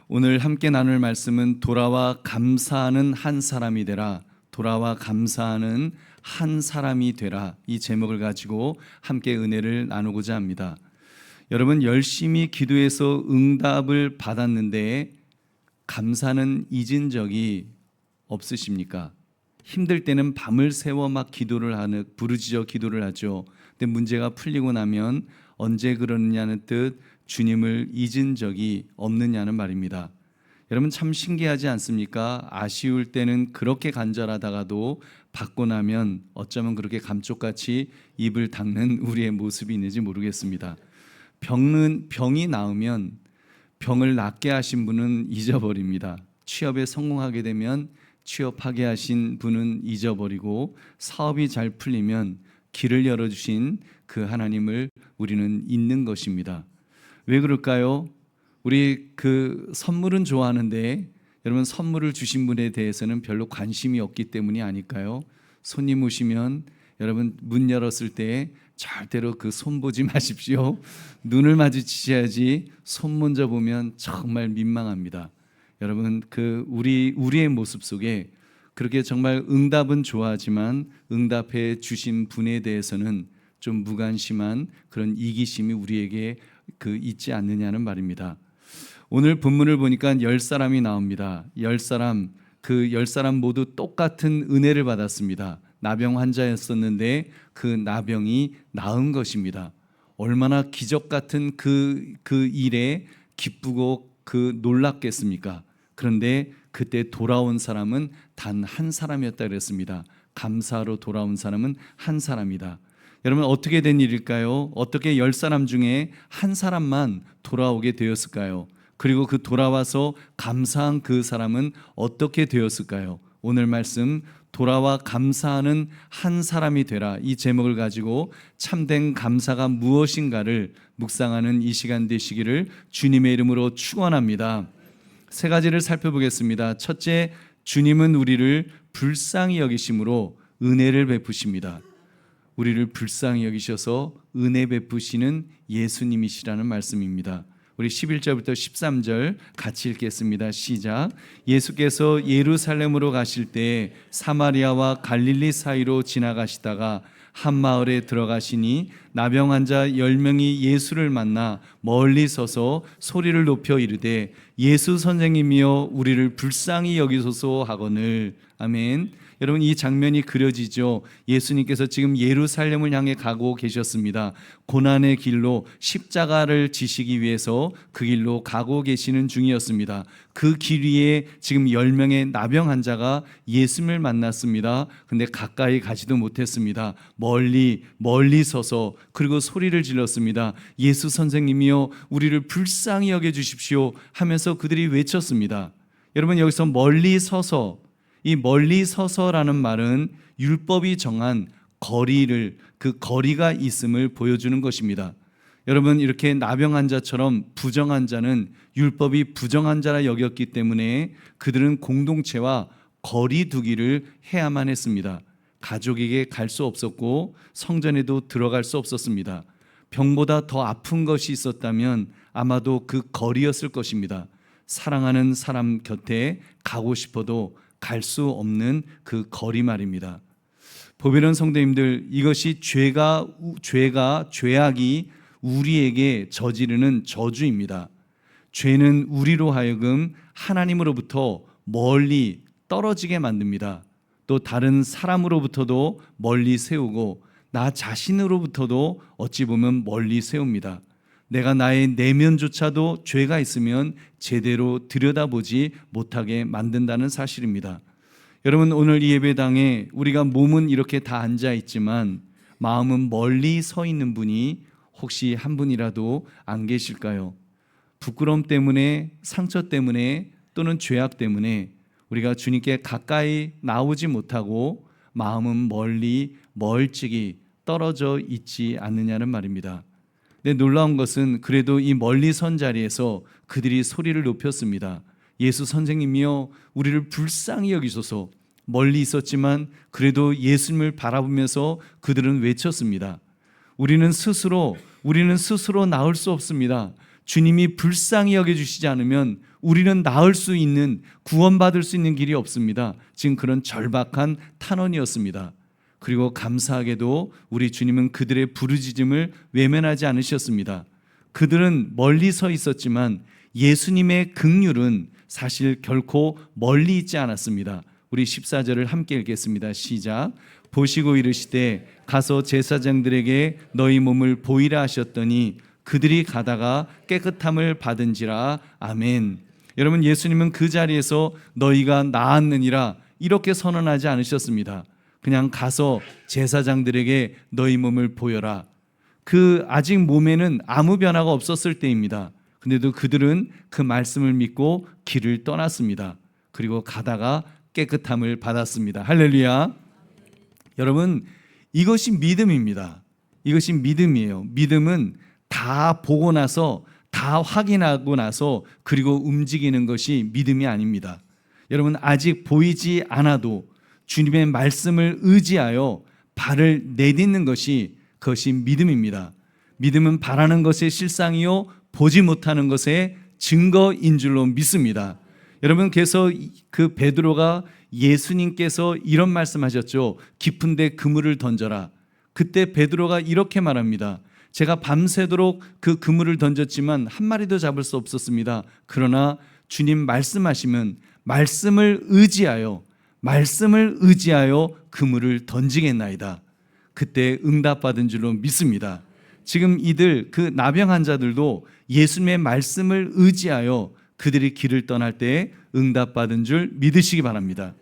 오늘 함께 나눌 말씀은 돌아와 감사하는 한 사람이 되라. 돌아와 감사하는 한 사람이 되라. 이 제목을 가지고 함께 은혜를 나누고자 합니다. 여러분, 열심히 기도해서 응답을 받았는데 감사는 잊은 적이 없으십니까? 힘들 때는 밤을 새워 막 부르짖어 기도를 하죠. 근데 문제가 풀리고 나면 언제 그러느냐는 뜻 주님을 잊은 적이 없느냐는 말입니다. 여러분, 참 신기하지 않습니까? 아쉬울 때는 그렇게 간절하다가도 받고 나면 어쩌면 그렇게 감쪽같이 입을 닦는 우리의 모습이 있는지 모르겠습니다. 병이 나으면 병을 낫게 하신 분은 잊어버립니다. 취업에 성공하게 되면 취업하게 하신 분은 잊어버리고, 사업이 잘 풀리면 길을 열어주신 그 하나님을 우리는 잊는 것입니다. 왜 그럴까요? 우리 선물은 좋아하는데 여러분, 선물을 주신 분에 대해서는 별로 관심이 없기 때문이 아닐까요? 손님 오시면 여러분, 문 열었을 때 절대로 그 손 보지 마십시오. 눈을 마주치셔야지. 손 먼저 보면 정말 민망합니다. 여러분, 우리의 모습 속에 그렇게 정말 응답은 좋아하지만 응답해 주신 분에 대해서는 좀 무관심한 그런 이기심이 우리에게 있지 않느냐는 말입니다. 오늘 본문을 보니까 10사람이 나옵니다. 10사람, 그 10사람 모두 똑같은 은혜를 받았습니다. 나병 환자였었는데 그 나병이 나은 것입니다. 얼마나 기적 같은 그 일에 기쁘고 놀랍겠습니까? 그런데 그때 돌아온 사람은 단 한 사람이었다 그랬습니다. 감사로 돌아온 사람은 한 사람이다. 여러분, 어떻게 된 일일까요? 어떻게 10사람 중에 한 사람만 돌아오게 되었을까요? 그리고 그 돌아와서 감사한 그 사람은 어떻게 되었을까요? 오늘 말씀, 돌아와 감사하는 한 사람이 되라, 이 제목을 가지고 참된 감사가 무엇인가를 묵상하는 이 시간 되시기를 주님의 이름으로 축원합니다. 세 가지를 살펴보겠습니다. 첫째, 주님은 우리를 불쌍히 여기심으로 은혜를 베푸십니다. 우리를 불쌍히 여기셔서 은혜 베푸시는 예수님이시라는 말씀입니다. 우리 11절부터 13절 같이 읽겠습니다. 시작. 예수께서 예루살렘으로 가실 때 사마리아와 갈릴리 사이로 지나가시다가 한 마을에 들어가시니 나병 환자 10명이 예수를 만나 멀리 서서 소리를 높여 이르되 예수 선생님이여 우리를 불쌍히 여기소서 하거늘. 아멘. 여러분, 이 장면이 그려지죠. 예수님께서 지금 예루살렘을 향해 가고 계셨습니다. 고난의 길로 십자가를 지시기 위해서 그 길로 가고 계시는 중이었습니다. 그 길 위에 지금 10명의 나병 환자가 예수님을 만났습니다. 근데 가까이 가지도 못했습니다. 멀리 서서 그리고 소리를 질렀습니다. 예수 선생님이여 우리를 불쌍히 여겨주십시오 하면서 그들이 외쳤습니다. 여러분, 여기서 멀리 서서, 이 멀리 서서라는 말은 율법이 정한 거리를, 그 거리가 있음을 보여주는 것입니다. 여러분, 이렇게 나병 환자처럼 부정한 자는 율법이 부정한 자라 여겼기 때문에 그들은 공동체와 거리 두기를 해야만 했습니다. 가족에게 갈 수 없었고 성전에도 들어갈 수 없었습니다. 병보다 더 아픈 것이 있었다면 아마도 그 거리였을 것입니다. 사랑하는 사람 곁에 가고 싶어도 갈 수 없는 그 거리 말입니다. 보배로운 성도님들, 이것이 죄악이 우리에게 저지르는 저주입니다. 죄는 우리로 하여금 하나님으로부터 멀리 떨어지게 만듭니다. 또 다른 사람으로부터도 멀리 세우고 나 자신으로부터도 어찌 보면 멀리 세웁니다. 내가 나의 내면조차도 죄가 있으면 제대로 들여다보지 못하게 만든다는 사실입니다. 여러분, 오늘 이 예배당에 우리가 몸은 이렇게 다 앉아 있지만 마음은 멀리 서 있는 분이 혹시 한 분이라도 안 계실까요? 부끄러움 때문에, 상처 때문에, 또는 죄악 때문에 우리가 주님께 가까이 나오지 못하고 마음은 멀찍이 떨어져 있지 않느냐는 말입니다. 근데 놀라운 것은 그래도 이 멀리 선 자리에서 그들이 소리를 높였습니다. 예수 선생님이여 우리를 불쌍히 여기소서. 멀리 있었지만 그래도 예수님을 바라보면서 그들은 외쳤습니다. 우리는 스스로 나올 수 없습니다. 주님이 불쌍히 여겨주시지 않으면 우리는 나을 수 있는, 구원받을 수 있는 길이 없습니다. 지금 그런 절박한 탄원이었습니다. 그리고 감사하게도 우리 주님은 그들의 부르짖음을 외면하지 않으셨습니다. 그들은 멀리 서 있었지만 예수님의 긍휼은 사실 결코 멀리 있지 않았습니다. 우리 14절을 함께 읽겠습니다. 시작. 보시고 이르시되 가서 제사장들에게 너희 몸을 보이라 하셨더니 그들이 가다가 깨끗함을 받은지라. 아멘. 여러분, 예수님은 그 자리에서 너희가 나았느니라 이렇게 선언하지 않으셨습니다. 그냥 가서 제사장들에게 너희 몸을 보여라. 그 아직 몸에는 아무 변화가 없었을 때입니다. 근데도 그들은 그 말씀을 믿고 길을 떠났습니다. 그리고 가다가 깨끗함을 받았습니다. 할렐루야. 여러분, 이것이 믿음입니다. 이것이 믿음이에요. 믿음은 다 보고 나서, 다 확인하고 나서 그리고 움직이는 것이 믿음이 아닙니다. 여러분, 아직 보이지 않아도 주님의 말씀을 의지하여 발을 내딛는 것이, 그것이 믿음입니다. 믿음은 바라는 것의 실상이요 보지 못하는 것의 증거인 줄로 믿습니다. 여러분, 그래서 그 베드로가 예수님께서 이런 말씀하셨죠. 깊은데 그물을 던져라. 그때 베드로가 이렇게 말합니다. 제가 밤새도록 그 그물을 던졌지만 한 마리도 잡을 수 없었습니다. 그러나 주님 말씀하시면 말씀을 의지하여 그물을 던지겠나이다. 그때 응답받은 줄로 믿습니다. 지금 이들, 그 나병 환자들도 예수님의 말씀을 의지하여 그들이 길을 떠날 때 응답받은 줄 믿으시기 바랍니다.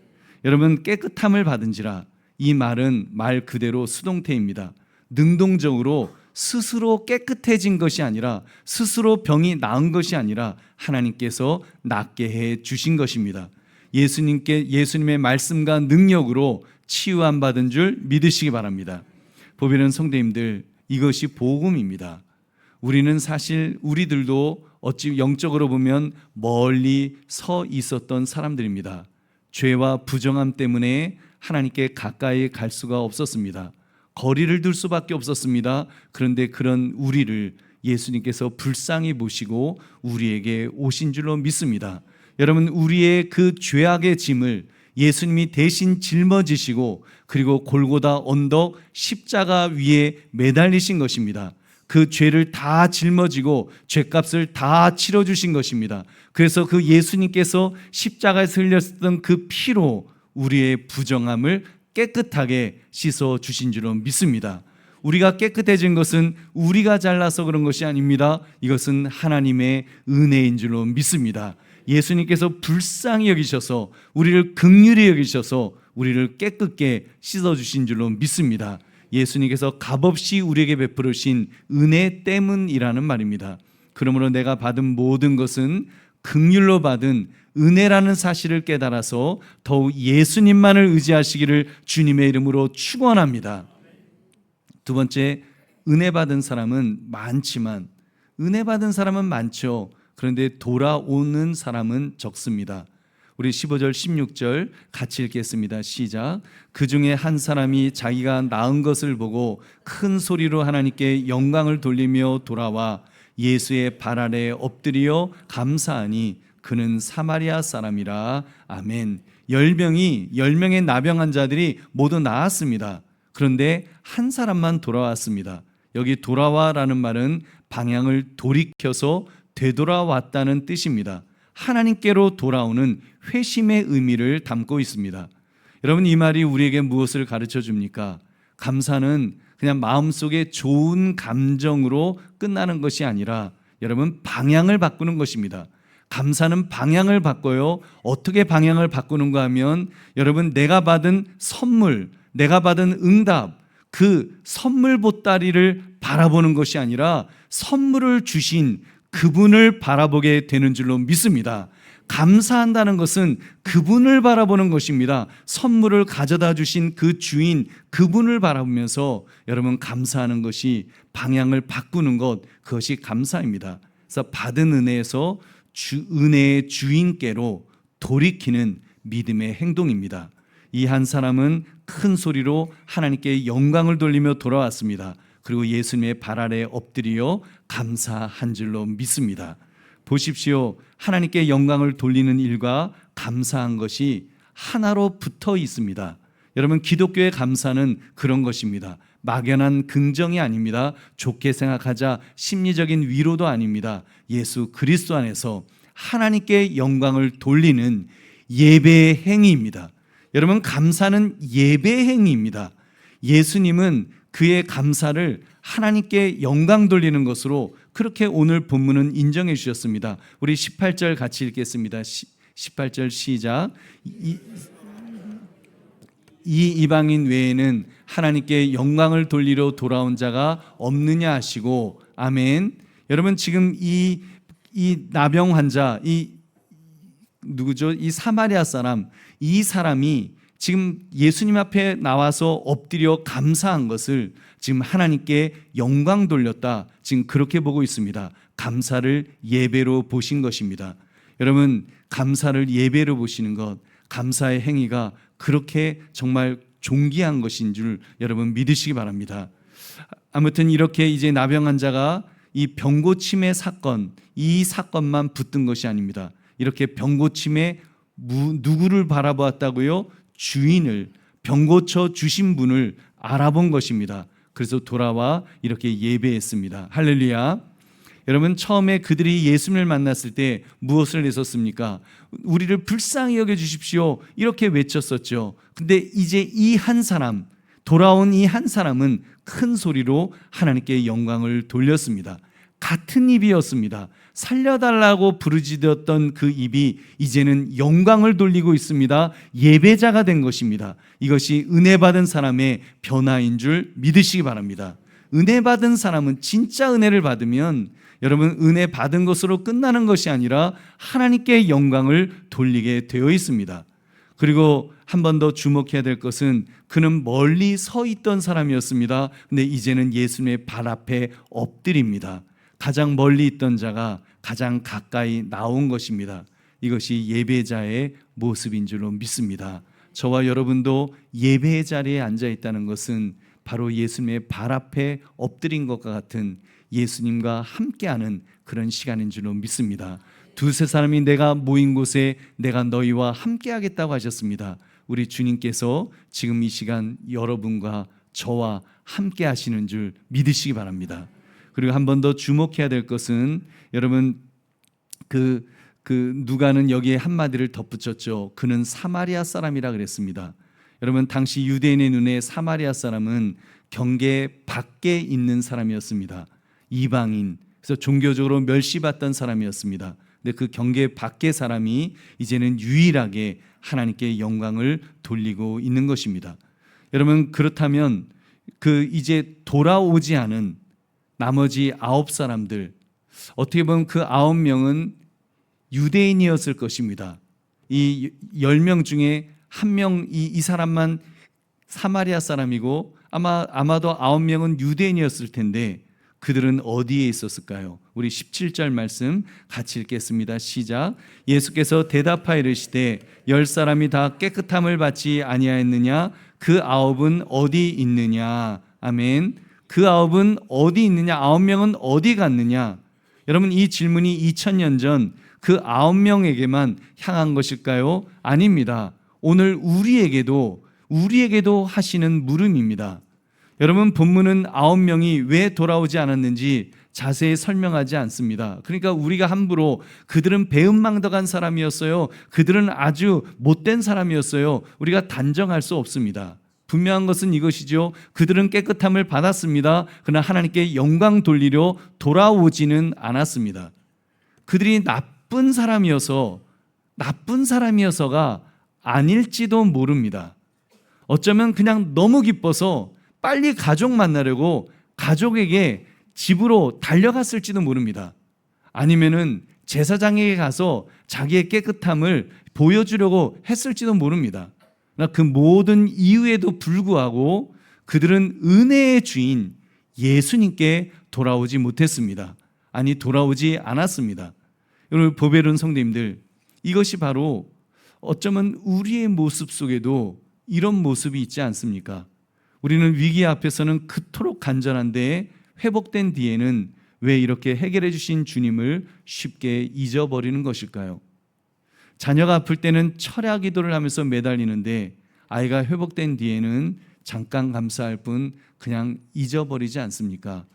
여러분, 깨끗함을 받은지라, 이 말은 말 그대로 수동태입니다. 능동적으로 스스로 깨끗해진 것이 아니라, 스스로 병이 나은 것이 아니라 하나님께서 낫게 해 주신 것입니다. 예수님의 말씀과 능력으로 치유함 받은 줄 믿으시기 바랍니다. 보배는 성도님들, 이것이 복음입니다. 우리는 사실 우리들도 어찌 영적으로 보면 멀리 서 있었던 사람들입니다. 죄와 부정함 때문에 하나님께 가까이 갈 수가 없었습니다. 거리를 둘 수밖에 없었습니다. 그런데 그런 우리를 예수님께서 불쌍히 보시고 우리에게 오신 줄로 믿습니다. 여러분, 우리의 그 죄악의 짐을 예수님이 대신 짊어지시고 그리고 골고다 언덕 십자가 위에 매달리신 것입니다. 그 죄를 다 짊어지고 죄값을 다 치러주신 것입니다. 그래서 그 예수님께서 십자가에서 흘렸던 그 피로 우리의 부정함을 깨끗하게 씻어주신 줄로 믿습니다. 우리가 깨끗해진 것은 우리가 잘나서 그런 것이 아닙니다. 이것은 하나님의 은혜인 줄로 믿습니다. 예수님께서 불쌍히 여기셔서 우리를 긍휼히 여기셔서 우리를 깨끗게 씻어주신 줄로 믿습니다. 예수님께서 값없이 우리에게 베풀으신 은혜 때문이라는 말입니다. 그러므로 내가 받은 모든 것은 긍휼로 받은 은혜라는 사실을 깨달아서 더욱 예수님만을 의지하시기를 주님의 이름으로 축원합니다. 두 번째, 은혜 받은 사람은 많지만, 은혜 받은 사람은 많죠. 그런데 돌아오는 사람은 적습니다. 우리 15절 16절 같이 읽겠습니다. 시작. 그 중에 한 사람이 자기가 낳은 것을 보고 큰 소리로 하나님께 영광을 돌리며 돌아와 예수의 발 아래 엎드려 감사하니 그는 사마리아 사람이라. 아멘. 10명의 나병 환자들이 모두 나았습니다. 그런데 한 사람만 돌아왔습니다. 여기 돌아와라는 말은 방향을 돌이켜서 되돌아왔다는 뜻입니다. 하나님께로 돌아오는 회심의 의미를 담고 있습니다. 여러분, 이 말이 우리에게 무엇을 가르쳐 줍니까? 감사는 그냥 마음속에 좋은 감정으로 끝나는 것이 아니라 여러분, 방향을 바꾸는 것입니다. 감사는 방향을 바꿔요. 어떻게 방향을 바꾸는가 하면 여러분, 내가 받은 선물, 내가 받은 응답, 그 선물 보따리를 바라보는 것이 아니라 선물을 주신 그분을 바라보게 되는 줄로 믿습니다. 감사한다는 것은 그분을 바라보는 것입니다. 선물을 가져다 주신 그 주인, 그분을 바라보면서 여러분, 감사하는 것이 방향을 바꾸는 것, 그것이 감사입니다. 그래서 받은 은혜에서 은혜의 주인께로 돌이키는 믿음의 행동입니다. 이 한 사람은 큰 소리로 하나님께 영광을 돌리며 돌아왔습니다. 그리고 예수님의 발 아래 엎드려 감사한 줄로 믿습니다. 보십시오. 하나님께 영광을 돌리는 일과 감사한 것이 하나로 붙어 있습니다. 여러분, 기독교의 감사는 그런 것입니다. 막연한 긍정이 아닙니다. 좋게 생각하자 심리적인 위로도 아닙니다. 예수 그리스도 안에서 하나님께 영광을 돌리는 예배의 행위입니다. 여러분, 감사는 예배의 행위입니다. 예수님은 그의 감사를 하나님께 영광 돌리는 것으로 그렇게 오늘 본문은 인정해 주셨습니다. 우리 18절 같이 읽겠습니다. 18절 시작. 이 이방인 외에는 하나님께 영광을 돌리러 돌아온 자가 없느냐 하시고. 아멘. 여러분, 지금 이 나병 환자, 누구죠? 이 사마리아 사람, 이 사람이 지금 예수님 앞에 나와서 엎드려 감사한 것을 지금 하나님께 영광 돌렸다, 지금 그렇게 보고 있습니다. 감사를 예배로 보신 것입니다. 여러분, 감사를 예배로 보시는 것, 감사의 행위가 그렇게 정말 존귀한 것인 줄 여러분 믿으시기 바랍니다. 아무튼 이렇게 이제 나병 환자가 이 병고침의 사건, 이 사건만 붙든 것이 아닙니다. 이렇게 병고침에 누구를 바라보았다고요? 주인을, 병고쳐 주신 분을 알아본 것입니다. 그래서 돌아와 이렇게 예배했습니다. 할렐루야. 여러분, 처음에 그들이 예수님을 만났을 때 무엇을 했었습니까? 우리를 불쌍히 여겨주십시오, 이렇게 외쳤었죠. 근데 이제 이 한 사람, 돌아온 이 한 사람은 큰 소리로 하나님께 영광을 돌렸습니다. 같은 입이었습니다. 살려달라고 부르짖었던 그 입이 이제는 영광을 돌리고 있습니다. 예배자가 된 것입니다. 이것이 은혜 받은 사람의 변화인 줄 믿으시기 바랍니다. 은혜 받은 사람은 진짜 은혜를 받으면 여러분, 은혜 받은 것으로 끝나는 것이 아니라 하나님께 영광을 돌리게 되어 있습니다. 그리고 한 번 더 주목해야 될 것은 그는 멀리 서 있던 사람이었습니다. 근데 이제는 예수님의 발 앞에 엎드립니다. 가장 멀리 있던 자가 가장 가까이 나온 것입니다. 이것이 예배자의 모습인 줄로 믿습니다. 저와 여러분도 예배의 자리에 앉아 있다는 것은 바로 예수님의 발 앞에 엎드린 것과 같은 예수님과 함께하는 그런 시간인 줄로 믿습니다. 두세 사람이 내가 모인 곳에 내가 너희와 함께하겠다고 하셨습니다. 우리 주님께서 지금 이 시간 여러분과 저와 함께 하시는 줄 믿으시기 바랍니다. 그리고 한 번 더 주목해야 될 것은 여러분, 그 누가는 여기에 한마디를 덧붙였죠. 그는 사마리아 사람이라 그랬습니다. 여러분, 당시 유대인의 눈에 사마리아 사람은 경계 밖에 있는 사람이었습니다. 이방인, 그래서 종교적으로 멸시받던 사람이었습니다. 근데 그 경계 밖의 사람이 이제는 유일하게 하나님께 영광을 돌리고 있는 것입니다. 여러분, 그렇다면 그 이제 돌아오지 않은 나머지 9사람들, 어떻게 보면 그 9명은 유대인이었을 것입니다. 이 10명 중에 한 명, 이 사람만 사마리아 사람이고 아마도 9명은 유대인이었을 텐데 그들은 어디에 있었을까요? 우리 17절 말씀 같이 읽겠습니다. 시작. 예수께서 대답하여 이르시되 10사람이 다 깨끗함을 받지 아니하였느냐? 그 9은 어디 있느냐? 아멘. 그 9은 어디 있느냐? 9명은 어디 갔느냐? 여러분, 이 질문이 2000년 전 그 9명에게만 향한 것일까요? 아닙니다. 오늘 우리에게도 하시는 물음입니다. 여러분, 본문은 9명이 왜 돌아오지 않았는지 자세히 설명하지 않습니다. 그러니까 우리가 함부로 그들은 배은망덕한 사람이었어요, 그들은 아주 못된 사람이었어요, 우리가 단정할 수 없습니다. 분명한 것은 이것이죠. 그들은 깨끗함을 받았습니다. 그러나 하나님께 영광 돌리려 돌아오지는 않았습니다. 그들이 나쁜 사람이어서가 아닐지도 모릅니다. 어쩌면 그냥 너무 기뻐서 빨리 가족 만나려고 가족에게 집으로 달려갔을지도 모릅니다. 아니면은 제사장에게 가서 자기의 깨끗함을 보여주려고 했을지도 모릅니다. 그 모든 이유에도 불구하고 그들은 은혜의 주인 예수님께 돌아오지 못했습니다. 아니, 돌아오지 않았습니다. 여러분, 보배로운 성도님들, 이것이 바로 어쩌면 우리의 모습 속에도 이런 모습이 있지 않습니까? 우리는 위기 앞에서는 그토록 간절한데 회복된 뒤에는 왜 이렇게 해결해 주신 주님을 쉽게 잊어버리는 것일까요? 자녀가 아플 때는 철야 기도를 하면서 매달리는데 아이가 회복된 뒤에는 잠깐 감사할 뿐 그냥 잊어버리지 않습니까?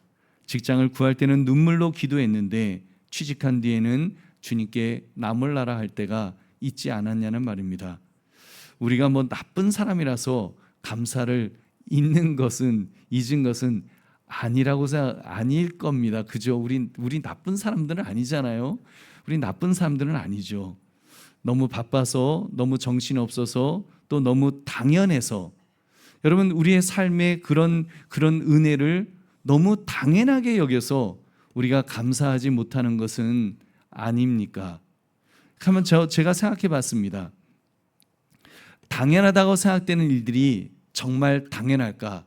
직장을 구할 때는 눈물로 기도했는데 취직한 뒤에는 주님께 나몰라라 할 때가 있지 않았냐는 말입니다. 우리가 뭐 나쁜 사람이라서 감사를 잊은 것은 아니라고 아닐 겁니다. 그죠? 우리 나쁜 사람들은 아니잖아요. 우리 나쁜 사람들은 아니죠. 너무 바빠서, 너무 정신 없어서, 또 너무 당연해서. 여러분, 우리의 삶에 그런 은혜를 너무 당연하게 여겨서 우리가 감사하지 못하는 것은 아닙니까? 한번 제가 생각해 봤습니다. 당연하다고 생각되는 일들이 정말 당연할까?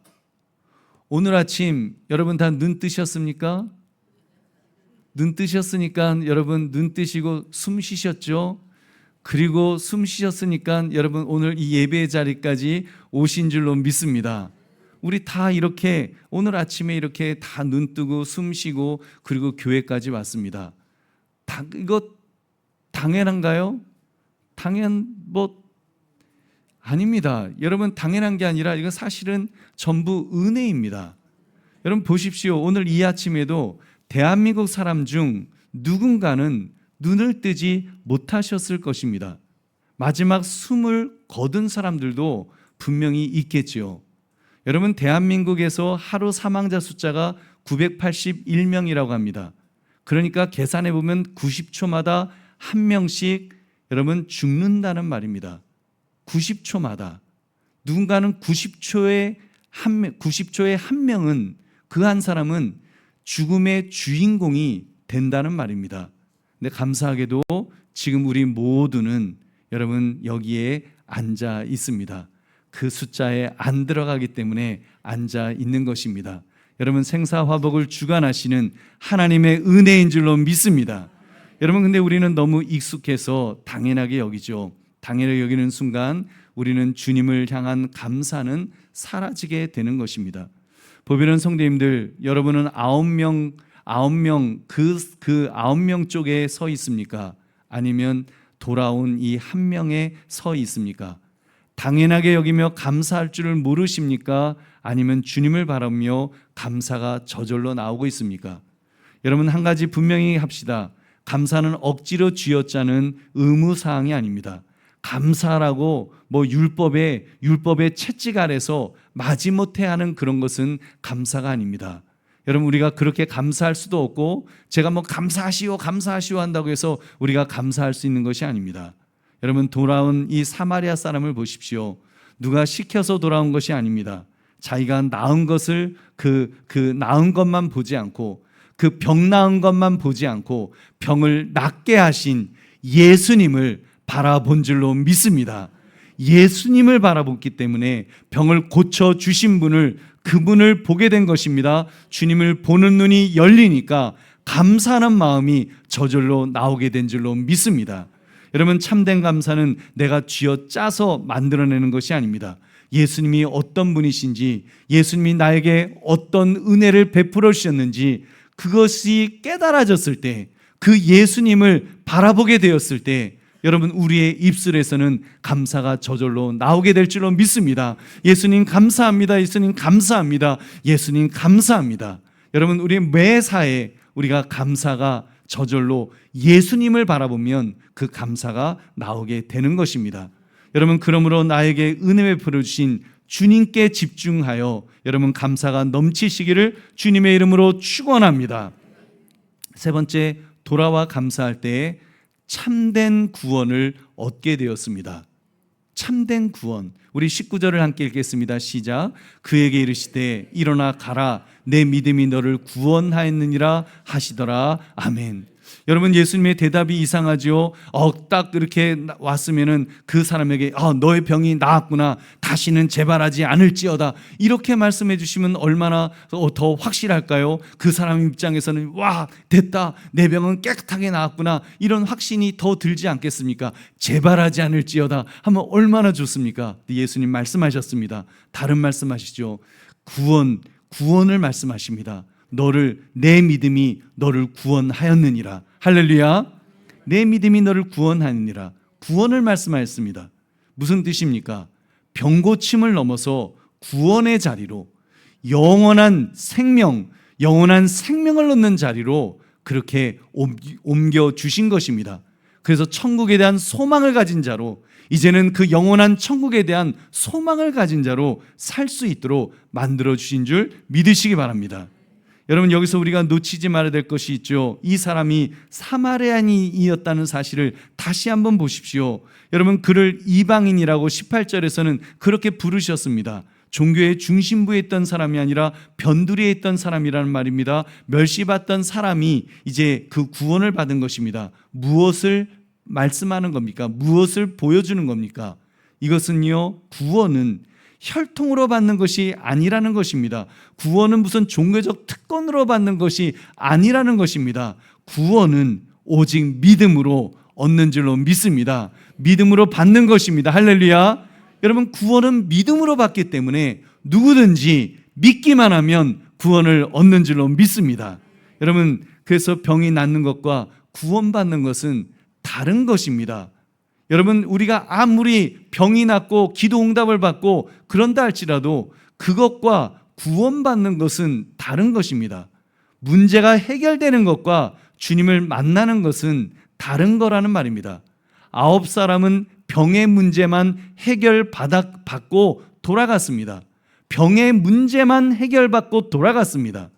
오늘 아침 여러분 다 눈 뜨셨습니까? 눈 뜨셨으니까 여러분 눈 뜨시고 숨 쉬셨죠? 그리고 숨 쉬셨으니까 여러분 오늘 이 예배 자리까지 오신 줄로 믿습니다. 우리 다 이렇게 오늘 아침에 이렇게 다 눈 뜨고 숨 쉬고 그리고 교회까지 왔습니다. 이거 당연한가요? 아닙니다. 여러분, 당연한 게 아니라 이건 사실은 전부 은혜입니다. 여러분 보십시오. 오늘 이 아침에도 대한민국 사람 중 누군가는 눈을 뜨지 못하셨을 것입니다. 마지막 숨을 거둔 사람들도 분명히 있겠지요. 여러분, 대한민국에서 하루 사망자 숫자가 981명이라고 합니다. 그러니까 계산해 보면 90초마다 한 명씩 여러분 죽는다는 말입니다. 90초마다 누군가는 90초에 한 명은 그 한 사람은 죽음의 주인공이 된다는 말입니다. 근데 감사하게도 지금 우리 모두는 여러분 여기에 앉아 있습니다. 그 숫자에 안 들어가기 때문에 앉아 있는 것입니다. 여러분 생사화복을 주관하시는 하나님의 은혜인 줄로 믿습니다. 여러분 근데 우리는 너무 익숙해서 당연하게 여기죠. 당연하게 여기는 순간 우리는 주님을 향한 감사는 사라지게 되는 것입니다. 보배로운 성도님들, 여러분은 9명 그 9명 쪽에 서 있습니까? 아니면 돌아온 이 한 명에 서 있습니까? 당연하게 여기며 감사할 줄을 모르십니까? 아니면 주님을 바라며 감사가 저절로 나오고 있습니까? 여러분 한 가지 분명히 합시다. 감사는 억지로 쥐어짜는 의무사항이 아닙니다. 감사라고 율법의 채찍 아래서 마지못해 하는 그런 것은 감사가 아닙니다. 여러분 우리가 그렇게 감사할 수도 없고 제가 감사하시오 한다고 해서 우리가 감사할 수 있는 것이 아닙니다. 여러분 돌아온 이 사마리아 사람을 보십시오. 누가 시켜서 돌아온 것이 아닙니다. 자기가 나은 것을 그 나은 것만 보지 않고 그 병 나은 것만 보지 않고 병을 낫게 하신 예수님을 바라본 줄로 믿습니다. 예수님을 바라봤기 때문에 병을 고쳐주신 그분을 보게 된 것입니다. 주님을 보는 눈이 열리니까 감사하는 마음이 저절로 나오게 된 줄로 믿습니다. 여러분 참된 감사는 내가 쥐어짜서 만들어내는 것이 아닙니다. 예수님이 어떤 분이신지, 예수님이 나에게 어떤 은혜를 베풀어 주셨는지 그것이 깨달아졌을 때, 그 예수님을 바라보게 되었을 때 여러분 우리의 입술에서는 감사가 저절로 나오게 될 줄로 믿습니다. 예수님 감사합니다. 예수님 감사합니다. 예수님 감사합니다. 여러분 우리 매사에 우리가 감사가 저절로 예수님을 바라보면 그 감사가 나오게 되는 것입니다. 여러분 그러므로 나에게 은혜 베풀어 주신 주님께 집중하여 여러분 감사가 넘치시기를 주님의 이름으로 축원합니다. 세 번째, 돌아와 감사할 때에 참된 구원을 얻게 되었습니다. 참된 구원. 우리 19절을 함께 읽겠습니다. 시작. 그에게 이르시되 일어나 가라 내 믿음이 너를 구원하였느니라 하시더라. 아멘. 여러분, 예수님의 대답이 이상하죠. 딱 이렇게 왔으면은 그 사람에게 너의 병이 나았구나, 다시는 재발하지 않을지어다, 이렇게 말씀해 주시면 얼마나 더 확실할까요? 그 사람 입장에서는 와, 됐다, 내 병은 깨끗하게 나았구나, 이런 확신이 더 들지 않겠습니까? 재발하지 않을지어다 하면 얼마나 좋습니까? 예수님 말씀하셨습니다. 다른 말씀하시죠. 구원을 말씀하십니다. 내 믿음이 너를 구원하였느니라. 할렐루야. 내 믿음이 너를 구원하느니라. 구원을 말씀하였습니다. 무슨 뜻입니까? 병고침을 넘어서 구원의 자리로, 영원한 생명을 얻는 자리로 그렇게 옮겨 주신 것입니다. 그래서 천국에 대한 소망을 가진 자로, 이제는 그 영원한 천국에 대한 소망을 가진 자로 살 수 있도록 만들어 주신 줄 믿으시기 바랍니다. 여러분, 여기서 우리가 놓치지 말아야 될 것이 있죠. 이 사람이 사마리아인이었다는 사실을 다시 한번 보십시오. 여러분, 그를 이방인이라고 18절에서는 그렇게 부르셨습니다. 종교의 중심부에 있던 사람이 아니라 변두리에 있던 사람이라는 말입니다. 멸시받던 사람이 이제 그 구원을 받은 것입니다. 무엇을 말씀하는 겁니까? 무엇을 보여주는 겁니까? 이것은요, 구원은 혈통으로 받는 것이 아니라는 것입니다. 구원은 무슨 종교적 특권으로 받는 것이 아니라는 것입니다. 구원은 오직 믿음으로 얻는 줄로 믿습니다. 믿음으로 받는 것입니다. 할렐루야. 여러분, 구원은 믿음으로 받기 때문에 누구든지 믿기만 하면 구원을 얻는 줄로 믿습니다. 여러분, 그래서 병이 낫는 것과 구원받는 것은 다른 것입니다. 여러분, 우리가 아무리 병이 낫고 기도 응답을 받고 그런다 할지라도 그것과 구원받는 것은 다른 것입니다. 문제가 해결되는 것과 주님을 만나는 것은 다른 거라는 말입니다. 9사람은 병의 문제만 해결받고 돌아갔습니다. 병의 문제만 해결받고 돌아갔습니다.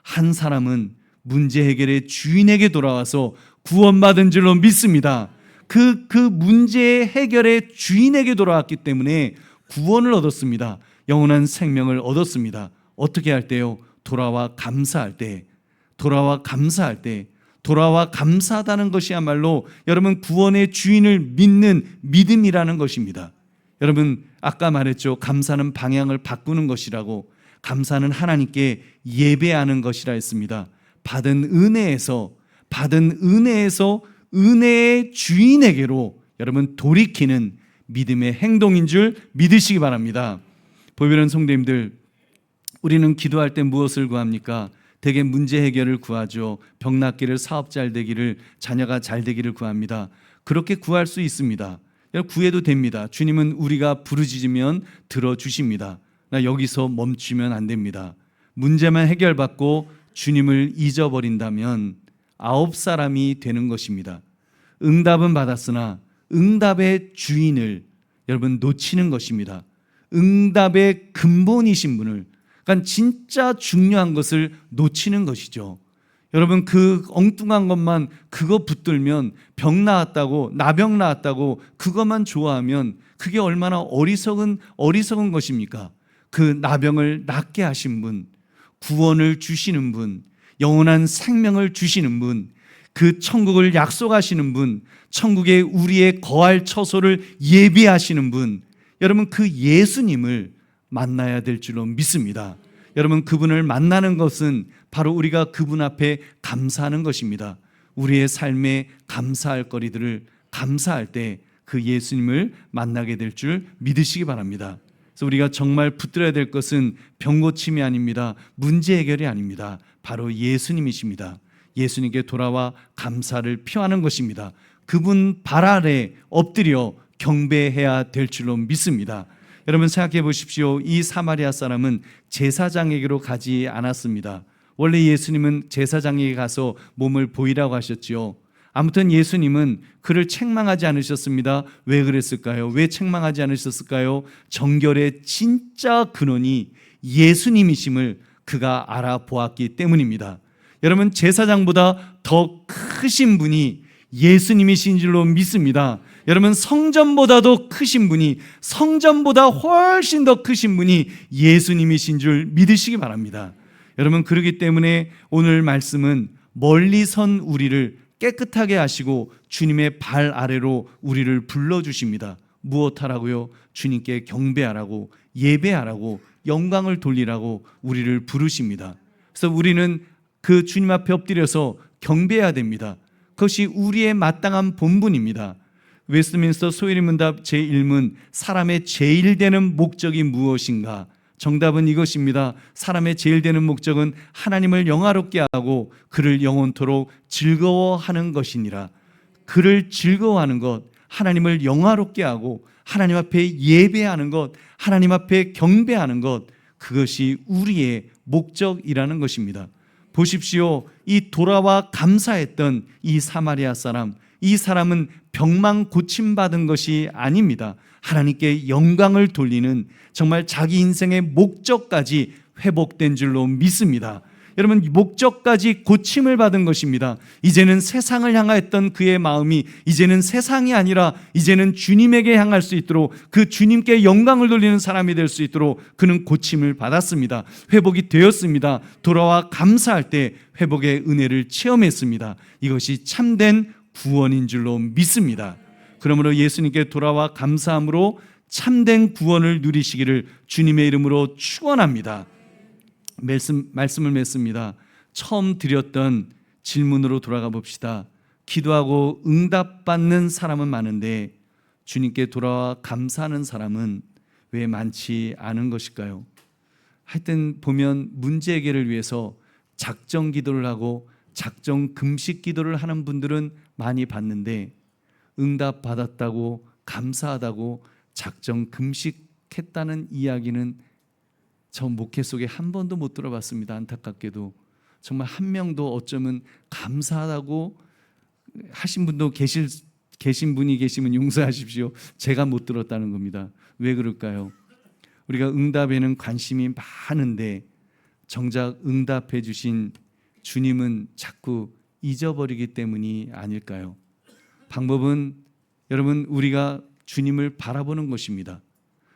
한 사람은 문제 해결의 주인에게 돌아와서 구원받은 줄로 믿습니다. 그 문제의 해결의 주인에게 돌아왔기 때문에 구원을 얻었습니다. 영원한 생명을 얻었습니다. 어떻게 할 때요? 돌아와 감사할 때. 돌아와 감사하다는 것이야말로 여러분, 구원의 주인을 믿는 믿음이라는 것입니다. 여러분, 아까 말했죠. 감사는 방향을 바꾸는 것이라고. 감사는 하나님께 예배하는 것이라 했습니다. 받은 은혜에서 은혜의 주인에게로 여러분 돌이키는 믿음의 행동인 줄 믿으시기 바랍니다. 보배로운 성도님들, 우리는 기도할 때 무엇을 구합니까? 대개 문제 해결을 구하죠. 병 낫기를, 사업 잘 되기를, 자녀가 잘 되기를 구합니다. 그렇게 구할 수 있습니다. 구해도 됩니다. 주님은 우리가 부르짖으면 들어주십니다. 여기서 멈추면 안 됩니다. 문제만 해결받고 주님을 잊어버린다면 9사람이 되는 것입니다. 응답은 받았으나 응답의 주인을 여러분 놓치는 것입니다. 응답의 근본이신 분을, 그러니까 진짜 중요한 것을 놓치는 것이죠. 여러분, 그 엉뚱한 것만 그거 붙들면, 병 나았다고, 나병 나았다고 그것만 좋아하면 그게 얼마나 어리석은 것입니까? 그 나병을 낫게 하신 분, 구원을 주시는 분, 영원한 생명을 주시는 분, 그 천국을 약속하시는 분, 천국에 우리의 거할 처소를 예비하시는 분, 여러분, 그 예수님을 만나야 될 줄로 믿습니다. 여러분, 그분을 만나는 것은 바로 우리가 그분 앞에 감사하는 것입니다. 우리의 삶에 감사할 거리들을 감사할 때 그 예수님을 만나게 될 줄 믿으시기 바랍니다. 그래서 우리가 정말 붙들어야 될 것은 병고침이 아닙니다. 문제 해결이 아닙니다. 바로 예수님이십니다. 예수님께 돌아와 감사를 표하는 것입니다. 그분 발 아래 엎드려 경배해야 될 줄로 믿습니다. 여러분, 생각해 보십시오. 이 사마리아 사람은 제사장에게로 가지 않았습니다. 원래 예수님은 제사장에게 가서 몸을 보이라고 하셨지요. 아무튼 예수님은 그를 책망하지 않으셨습니다. 왜 그랬을까요? 왜 책망하지 않으셨을까요? 정결의 진짜 근원이 예수님이심을 그가 알아보았기 때문입니다. 여러분, 제사장보다 더 크신 분이 예수님이신 줄로 믿습니다. 여러분, 성전보다도 크신 분이, 성전보다 훨씬 더 크신 분이 예수님이신 줄 믿으시기 바랍니다. 여러분, 그렇기 때문에 오늘 말씀은 멀리 선 우리를 깨끗하게 하시고 주님의 발 아래로 우리를 불러주십니다. 무엇하라고요? 주님께 경배하라고, 예배하라고, 영광을 돌리라고 우리를 부르십니다. 그래서 우리는 그 주님 앞에 엎드려서 경배해야 됩니다. 그것이 우리의 마땅한 본분입니다. 웨스트민스터 소위리 문답 제1문, 사람의 제일 되는 목적이 무엇인가? 정답은 이것입니다. 사람의 제일 되는 목적은 하나님을 영화롭게 하고 그를 영원토록 즐거워하는 것이니라. 그를 즐거워하는 것, 하나님을 영화롭게 하고 하나님 앞에 예배하는 것, 하나님 앞에 경배하는 것, 그것이 우리의 목적이라는 것입니다. 보십시오. 이 돌아와 감사했던 이 사마리아 사람, 이 사람은 병만 고침받은 것이 아닙니다. 하나님께 영광을 돌리는 정말 자기 인생의 목적까지 회복된 줄로 믿습니다. 여러분, 목적까지 고침을 받은 것입니다. 이제는 세상을 향하였던 그의 마음이 이제는 세상이 아니라 이제는 주님에게 향할 수 있도록, 그 주님께 영광을 돌리는 사람이 될 수 있도록 그는 고침을 받았습니다. 회복이 되었습니다. 돌아와 감사할 때 회복의 은혜를 체험했습니다. 이것이 참된 구원인 줄로 믿습니다. 그러므로 예수님께 돌아와 감사함으로 참된 구원을 누리시기를 주님의 이름으로 축원합니다. 말씀을 맺습니다. 처음 드렸던 질문으로 돌아가 봅시다. 기도하고 응답받는 사람은 많은데 주님께 돌아와 감사하는 사람은 왜 많지 않은 것일까요? 하여튼 보면 문제 해결을 위해서 작정 기도를 하고 작정 금식 기도를 하는 분들은 많이 봤는데, 응답받았다고 감사하다고 작정 금식했다는 이야기는 저 목회 속에 한 번도 못 들어봤습니다. 안타깝게도 정말 한 명도 어쩌면 감사하다고 하신 분도 계신 분이 계시면 용서하십시오. 제가 못 들었다는 겁니다. 왜 그럴까요? 우리가 응답에는 관심이 많은데 정작 응답해 주신 주님은 자꾸 잊어버리기 때문이 아닐까요? 방법은 여러분, 우리가 주님을 바라보는 것입니다.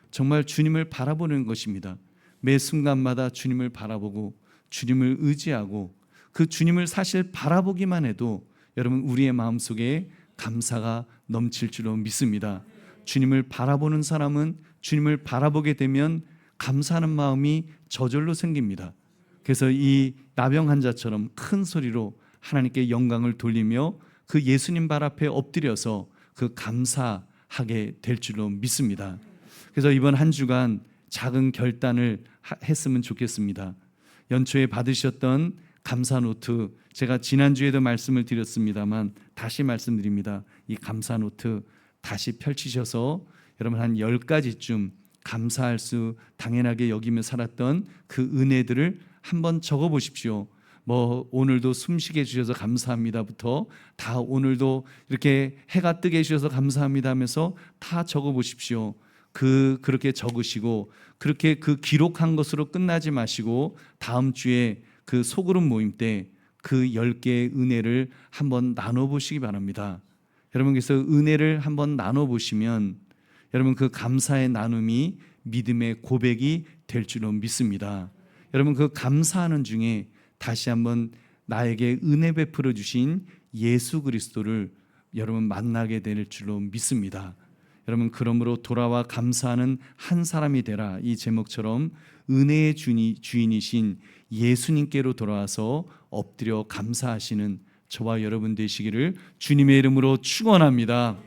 정말 주님을 바라보는 것입니다. 매 순간마다 주님을 바라보고 주님을 의지하고 그 주님을 사실 바라보기만 해도 여러분, 우리의 마음속에 감사가 넘칠 줄로 믿습니다. 주님을 바라보는 사람은 주님을 바라보게 되면 감사하는 마음이 저절로 생깁니다. 그래서 이 나병 환자처럼 큰 소리로 하나님께 영광을 돌리며 그 예수님 발 앞에 엎드려서 그 감사하게 될 줄로 믿습니다. 그래서 이번 한 주간 작은 결단을 했으면 좋겠습니다. 연초에 받으셨던 감사 노트, 제가 지난주에도 말씀을 드렸습니다만 다시 말씀드립니다. 이 감사 노트 다시 펼치셔서 여러분 한 10가지쯤 감사할 수 당연하게 여기며 살았던 그 은혜들을 한번 적어 보십시오. 뭐 오늘도 숨쉬게 해주셔서 감사합니다부터 다 오늘도 이렇게 해가 뜨게 해주셔서 감사합니다 하면서 다 적어 보십시오. 그렇게 적으시고 그렇게 그 기록한 것으로 끝나지 마시고 다음 주에 그 소그룹 모임 때 그 10개의 은혜를 한번 나눠보시기 바랍니다. 여러분께서 은혜를 한번 나눠보시면 여러분 그 감사의 나눔이 믿음의 고백이 될 줄로 믿습니다. 여러분 그 감사하는 중에 다시 한번 나에게 은혜 베풀어 주신 예수 그리스도를 여러분 만나게 될 줄로 믿습니다. 여러분 그러므로 돌아와 감사하는 한 사람이 되라, 이 제목처럼 은혜의 주인이신 예수님께로 돌아와서 엎드려 감사하시는 저와 여러분 되시기를 주님의 이름으로 축원합니다.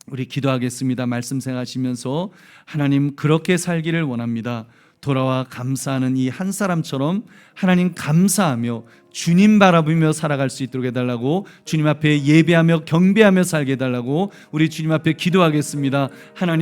우리 기도하겠습니다. 말씀 생각하시면서 하나님 그렇게 살기를 원합니다. 돌아와 감사하는 이 한 사람처럼 하나님 감사하며 주님 바라보며 살아갈 수 있도록 해달라고, 주님 앞에 예배하며 경배하며 살게 해달라고 우리 주님 앞에 기도하겠습니다. 하나님